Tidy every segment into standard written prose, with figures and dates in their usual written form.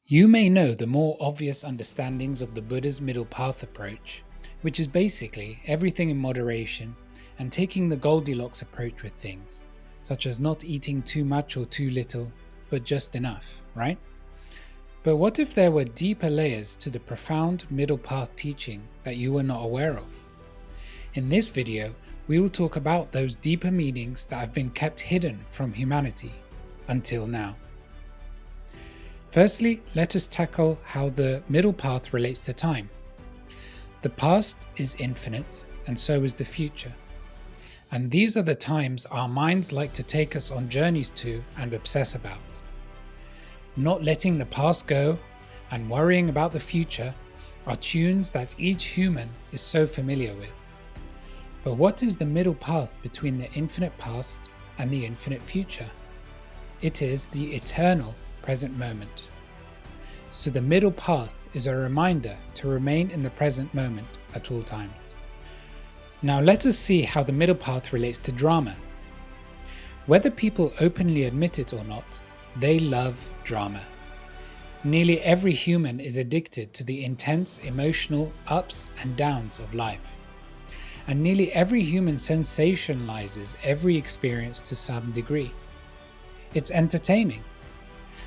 You may know the more obvious understandings of the Buddha's middle path approach, which is basically everything in moderation and taking the Goldilocks approach with things, such as not eating too much or too little, but just enough, right? But what if there were deeper layers to the profound middle path teaching that you were not aware of? In this video, we will talk about those deeper meanings that have been kept hidden from humanity until now. Firstly, let us tackle how the middle path relates to time. The past is infinite, and so is the future. And these are the times our minds like to take us on journeys to and obsess about. Not letting the past go and worrying about the future are tunes that each human is so familiar with. But what is the middle path between the infinite past and the infinite future? It is the eternal present moment. So the middle path is a reminder to remain in the present moment at all times. Now let us see how the middle path relates to drama. Whether people openly admit it or not, they love drama. Nearly every human is addicted to the intense emotional ups and downs of life. And nearly every human sensationalizes every experience to some degree. It's entertaining.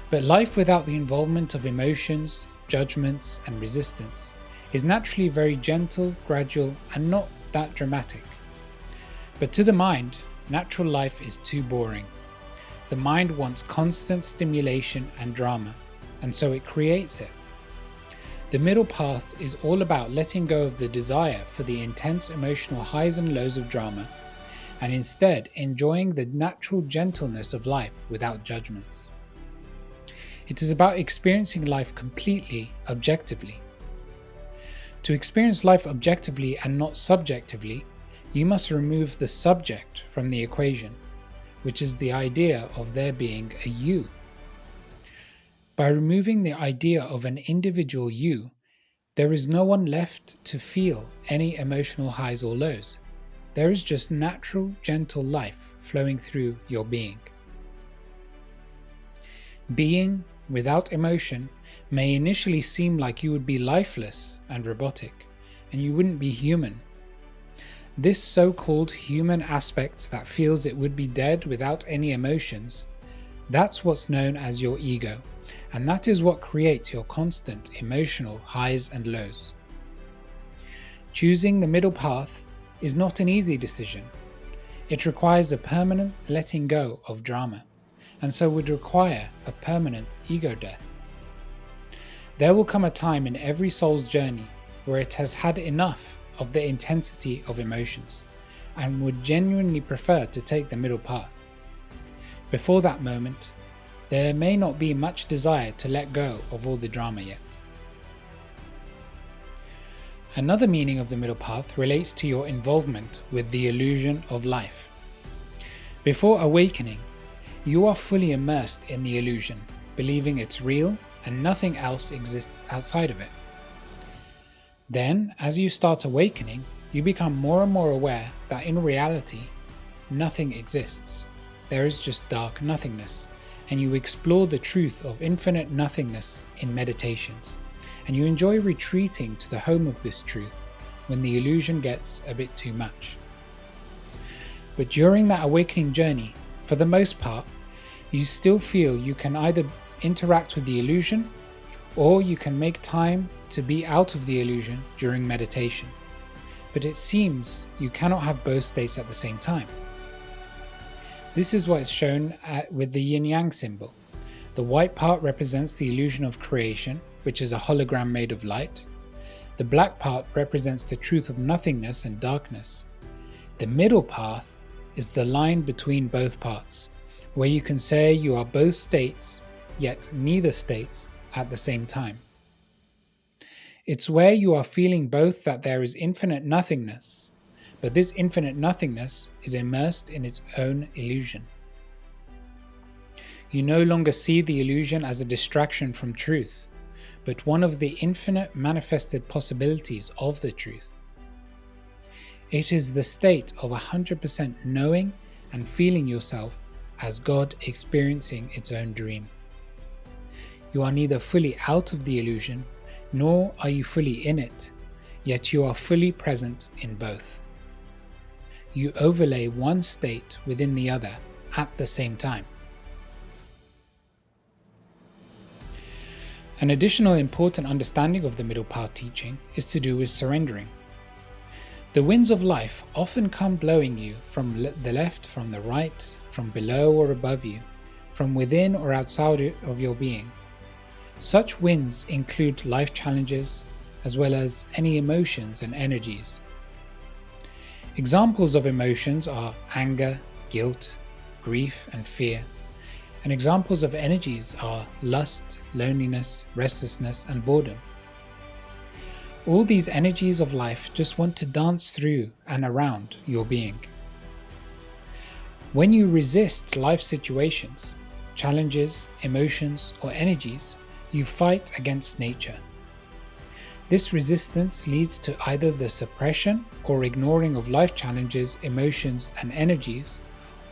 But life without the involvement of emotions, judgments, and resistance is naturally very gentle, gradual, and not that dramatic. But to the mind, natural life is too boring. The mind wants constant stimulation and drama, and so it creates it. The middle path is all about letting go of the desire for the intense emotional highs and lows of drama, and instead enjoying the natural gentleness of life without judgments. It is about experiencing life completely objectively. To experience life objectively and not subjectively, you must remove the subject from the equation, which is the idea of there being a you. By removing the idea of an individual you, there is no one left to feel any emotional highs or lows. There is just natural, gentle life flowing through your being. Being without emotion may initially seem like you would be lifeless and robotic, and you wouldn't be human. This so-called human aspect that feels it would be dead without any emotions, that's what's known as your ego, and that is what creates your constant emotional highs and lows. Choosing the middle path is not an easy decision. It requires a permanent letting go of drama, and so would require a permanent ego death. There will come a time in every soul's journey where it has had enough of the intensity of emotions and would genuinely prefer to take the middle path. Before that moment, there may not be much desire to let go of all the drama yet. Another meaning of the middle path relates to your involvement with the illusion of life. Before awakening, you are fully immersed in the illusion, believing it's real and nothing else exists outside of it. Then, as you start awakening, you become more and more aware that in reality, nothing exists. There is just dark nothingness, and you explore the truth of infinite nothingness in meditations, and you enjoy retreating to the home of this truth when the illusion gets a bit too much. But during that awakening journey, for the most part, you still feel you can either interact with the illusion or you can make time to be out of the illusion during meditation. But it seems you cannot have both states at the same time. This is what is shown with the yin-yang symbol. The white part represents the illusion of creation, which is a hologram made of light. The black part represents the truth of nothingness and darkness. The middle path is the line between both parts, where you can say you are both states, yet neither state at the same time. It's where you are feeling both that there is infinite nothingness, but this infinite nothingness is immersed in its own illusion. You no longer see the illusion as a distraction from truth, but one of the infinite manifested possibilities of the truth. It is the state of 100% knowing and feeling yourself as God experiencing its own dream. You are neither fully out of the illusion, nor are you fully in it, yet you are fully present in both. You overlay one state within the other at the same time. An additional important understanding of the middle path teaching is to do with surrendering. The winds of life often come blowing you from the left, from the right, from below or above you, from within or outside of your being. Such winds include life challenges, as well as any emotions and energies. Examples of emotions are anger, guilt, grief, and fear. And examples of energies are lust, loneliness, restlessness, and boredom. All these energies of life just want to dance through and around your being. When you resist life situations, challenges, emotions, or energies, you fight against nature. This resistance leads to either the suppression or ignoring of life challenges, emotions, and energies,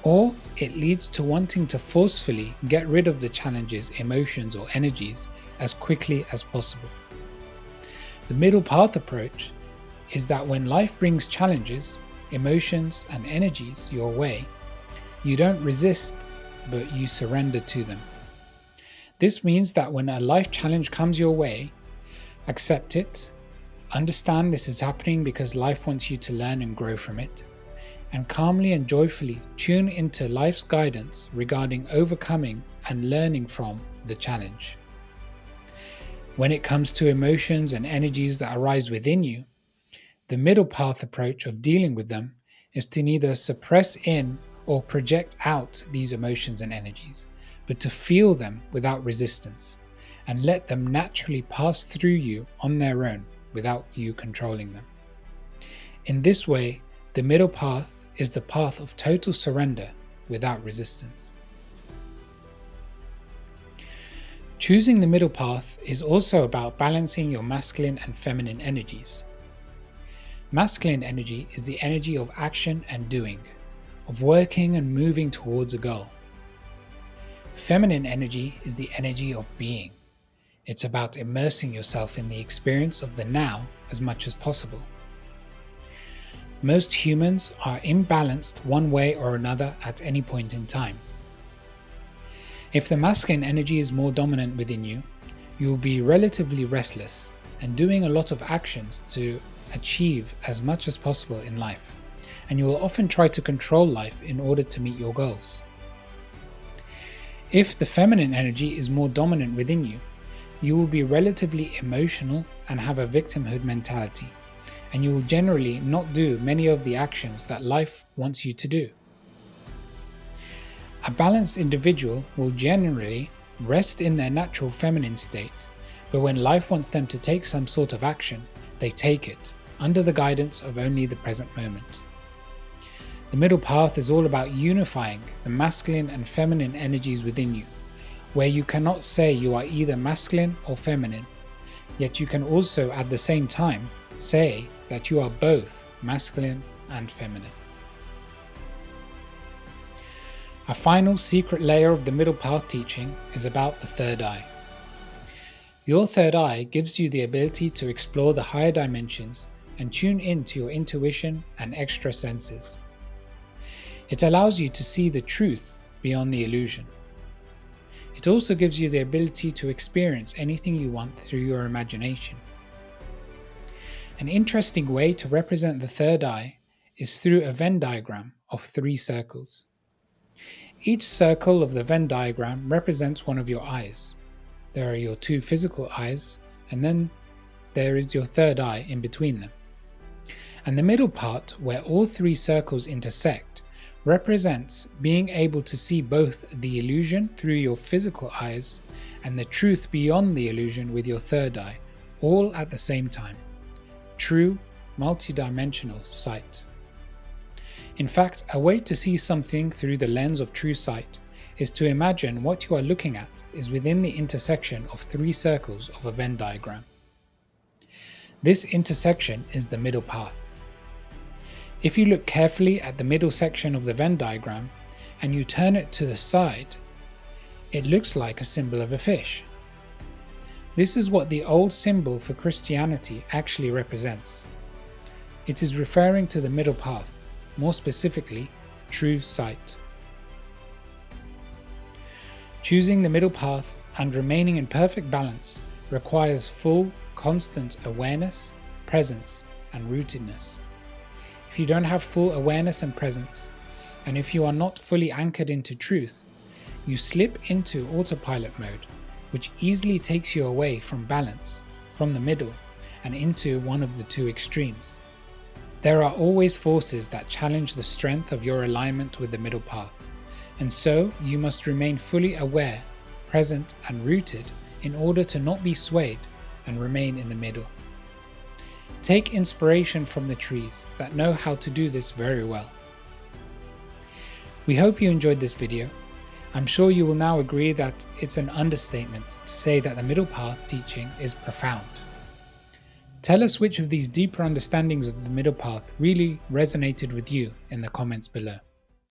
or it leads to wanting to forcefully get rid of the challenges, emotions, or energies as quickly as possible. The middle path approach is that when life brings challenges, emotions, and energies your way, you don't resist, but you surrender to them. This means that when a life challenge comes your way, accept it, understand this is happening because life wants you to learn and grow from it, and calmly and joyfully tune into life's guidance regarding overcoming and learning from the challenge. When it comes to emotions and energies that arise within you, the middle path approach of dealing with them is to neither suppress in or project out these emotions and energies, but to feel them without resistance and let them naturally pass through you on their own without you controlling them. In this way, the middle path is the path of total surrender without resistance. Choosing the middle path is also about balancing your masculine and feminine energies. Masculine energy is the energy of action and doing, of working and moving towards a goal. Feminine energy is the energy of being. It's about immersing yourself in the experience of the now as much as possible. Most humans are imbalanced one way or another at any point in time. If the masculine energy is more dominant within you, you will be relatively restless and doing a lot of actions to achieve as much as possible in life, and you will often try to control life in order to meet your goals. If the feminine energy is more dominant within you, you will be relatively emotional and have a victimhood mentality, and you will generally not do many of the actions that life wants you to do. A balanced individual will generally rest in their natural feminine state, but when life wants them to take some sort of action, they take it, under the guidance of only the present moment. The middle path is all about unifying the masculine and feminine energies within you, where you cannot say you are either masculine or feminine, yet you can also at the same time say that you are both masculine and feminine. A final secret layer of the middle path teaching is about the third eye. Your third eye gives you the ability to explore the higher dimensions and tune into your intuition and extra senses. It allows you to see the truth beyond the illusion. It also gives you the ability to experience anything you want through your imagination. An interesting way to represent the third eye is through a Venn diagram of 3 circles. Each circle of the Venn diagram represents one of your eyes. There are your 2 physical eyes, and then there is your third eye in between them. And the middle part, where all 3 circles intersect, represents being able to see both the illusion through your physical eyes and the truth beyond the illusion with your third eye, all at the same time. True, multidimensional sight. In fact, a way to see something through the lens of true sight is to imagine what you are looking at is within the intersection of 3 circles of a Venn diagram. This intersection is the middle path. If you look carefully at the middle section of the Venn diagram and you turn it to the side, it looks like a symbol of a fish. This is what the old symbol for Christianity actually represents. It is referring to the middle path, more specifically, true sight. Choosing the middle path and remaining in perfect balance requires full, constant awareness, presence, and rootedness. If you don't have full awareness and presence, and if you are not fully anchored into truth, you slip into autopilot mode, which easily takes you away from balance, from the middle, and into one of the two extremes. There are always forces that challenge the strength of your alignment with the middle path, and so you must remain fully aware, present, and rooted in order to not be swayed and remain in the middle. Take inspiration from the trees that know how to do this very well. We hope you enjoyed this video. I'm sure you will now agree that it's an understatement to say that the middle path teaching is profound. Tell us which of these deeper understandings of the middle path really resonated with you in the comments below.